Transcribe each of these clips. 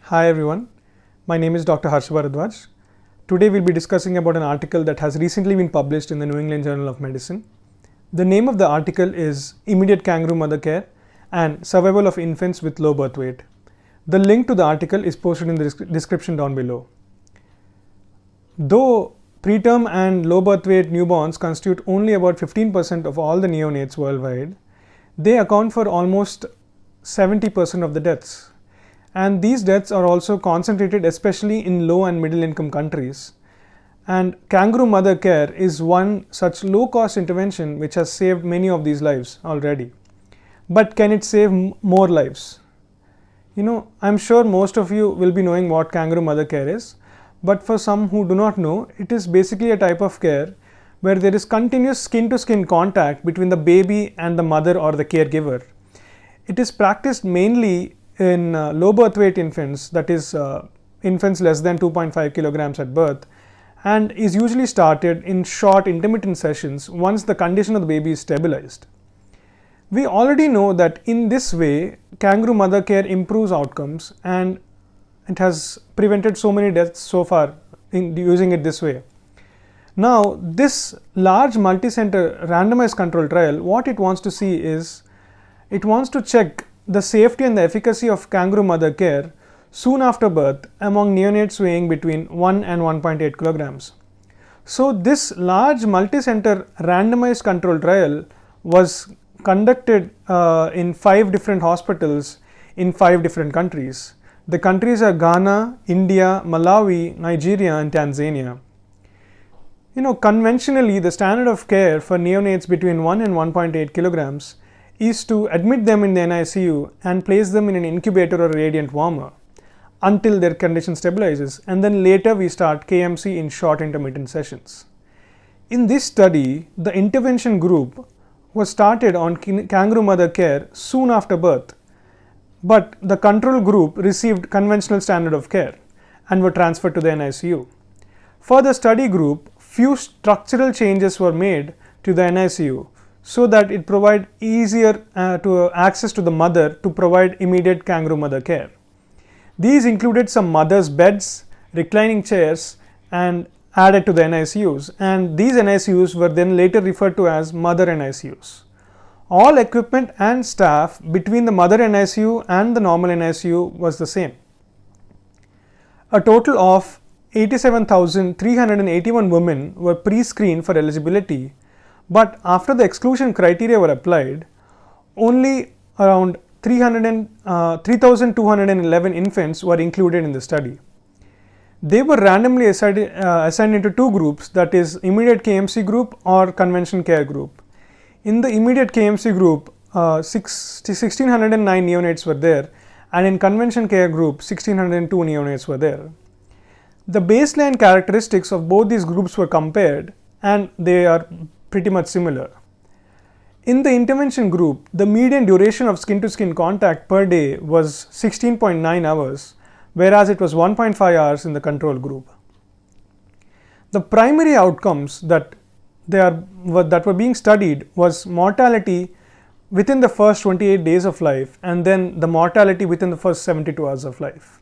Hi everyone, my name is Dr. Harsh Bharadwaj. Today we'll be discussing about an article that has recently been published in the New England Journal of Medicine. The name of the article is Immediate Kangaroo Mother Care and Survival of Infants with Low Birth Weight. The link to the article is posted in the description down below. Though preterm and low birth weight newborns constitute only about 15% of all the neonates worldwide, they account for almost 70% of the deaths. And these deaths are also concentrated especially in low and middle income countries. And kangaroo mother care is one such low cost intervention which has saved many of these lives already. But can it save more lives? I'm sure most of you will be knowing what kangaroo mother care is, but for some who do not know, it is basically a type of care where there is continuous skin to skin contact between the baby and the mother or the caregiver. It is practiced mainly in low birth weight infants, that is infants less than 2.5 kilograms at birth, and is usually started in short intermittent sessions once the condition of the baby is stabilized. We already know that in this way kangaroo mother care improves outcomes, and it has prevented so many deaths so far in using it this way. Now this large multi-center randomized control trial, what it wants to see is it wants to check the safety and the efficacy of kangaroo mother care soon after birth among neonates weighing between 1 and 1.8 kilograms. So this large multi-center randomized control trial was conducted in 5 different hospitals in 5 different countries. The countries are Ghana, India, Malawi, Nigeria and Tanzania. Conventionally the standard of care for neonates between 1 and 1.8 kilograms is to admit them in the NICU and place them in an incubator or radiant warmer until their condition stabilizes, and then later we start KMC in short intermittent sessions. In this study, the intervention group was started on kangaroo mother care soon after birth, but the control group received conventional standard of care and were transferred to the NICU. For the study group, few structural changes were made to the NICU so that it provide easier access to the mother to provide immediate kangaroo mother care. These included some mother's beds, reclining chairs and added to the NICUs, and these NICUs were then later referred to as mother NICUs. All equipment and staff between the mother NICU and the normal NICU was the same. A total of 87,381 women were pre-screened for eligibility, but after the exclusion criteria were applied, only around 3,211 infants were included in the study. They were randomly assigned into 2 groups, that is immediate KMC group or convention care group. In the immediate KMC group, 1,609 neonates were there, and in convention care group, 1,602 neonates were there. The baseline characteristics of both these groups were compared, and they are pretty much similar. In the intervention group, the median duration of skin to skin contact per day was 16.9 hours, whereas it was 1.5 hours in the control group. The primary outcomes that were being studied was mortality within the first 28 days of life, and then the mortality within the first 72 hours of life.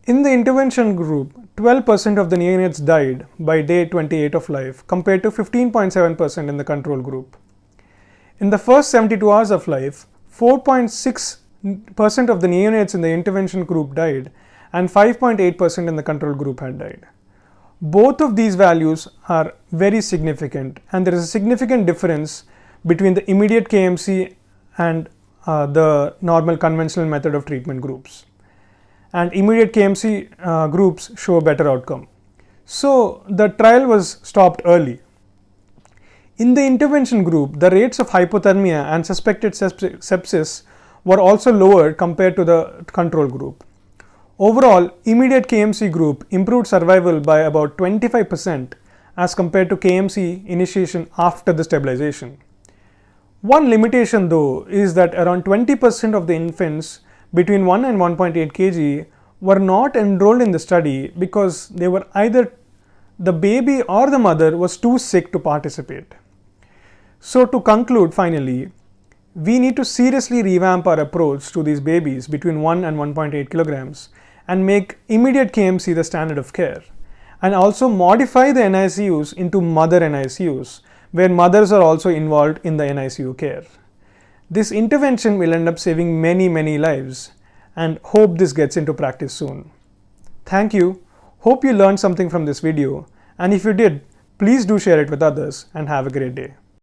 In the intervention group, 12% of the neonates died by day 28 of life compared to 15.7% in the control group. In the first 72 hours of life, 4.6% of the neonates in the intervention group died and 5.8% in the control group had died. Both of these values are very significant, and there is a significant difference between the immediate KMC and the normal conventional method of treatment groups. And immediate KMC groups show a better outcome. So the trial was stopped early. In the intervention group, the rates of hypothermia and suspected sepsis were also lower compared to the control group. Overall, immediate KMC group improved survival by about 25% as compared to KMC initiation after the stabilization. One limitation though is that around 20% of the infants between 1 and 1.8 kg were not enrolled in the study because they were either the baby or the mother was too sick to participate. So to conclude finally, We need to seriously revamp our approach to these babies between 1 and 1.8 kilograms and make immediate KMC the standard of care, and also modify the NICUs into mother NICUs, where mothers are also involved in the NICU care. This intervention will end up saving many lives, and hope this gets into practice soon. Thank you. Hope you learned something from this video, and if you did, please do share it with others and have a great day.